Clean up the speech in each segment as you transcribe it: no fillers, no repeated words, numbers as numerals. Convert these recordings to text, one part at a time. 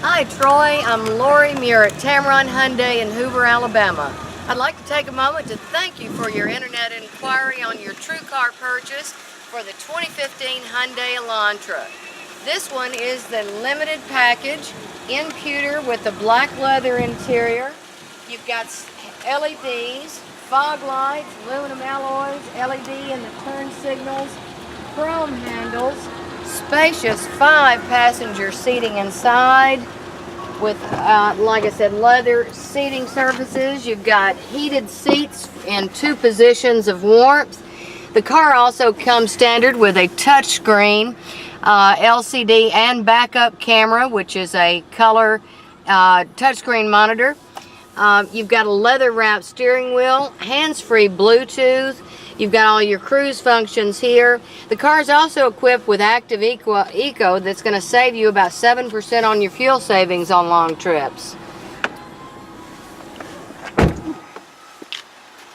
Hi Troy, I'm Lori Muir at Tameron Hyundai in Hoover, Alabama. I'd like to take a moment to thank you for your internet inquiry on your true car purchase for the 2015 Hyundai Elantra. This one is the limited package in pewter with the black leather interior. You've got LEDs, fog lights, aluminum alloys, LED in the turn signals, chrome handles, spacious 5-passenger seating inside with, like I said, leather seating surfaces. You've got heated seats in 2 positions of warmth. The car also comes standard with a touchscreen LCD and backup camera, which is a color touchscreen monitor. You've got a leather-wrapped steering wheel, hands-free Bluetooth. You've got all your cruise functions here. The car is also equipped with Active Eco that's going to save you about 7% on your fuel savings on long trips.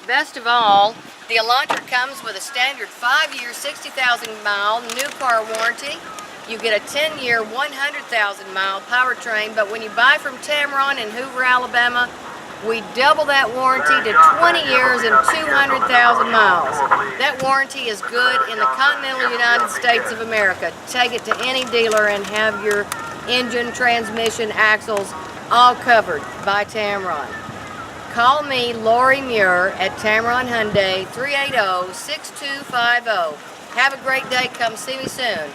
Best of all, the Elantra comes with a standard 5-year, 60,000-mile new car warranty. You get a 10-year, 100,000-mile powertrain, but when you buy from Tameron in Hoover, Alabama, we double that warranty to 20 years and 200,000 miles. That warranty is good in the continental United States of America. Take it to any dealer and have your engine, transmission, axles all covered by Tameron. Call me, Lori Muir, at Tameron Hyundai, 380-6250. Have a great day. Come see me soon.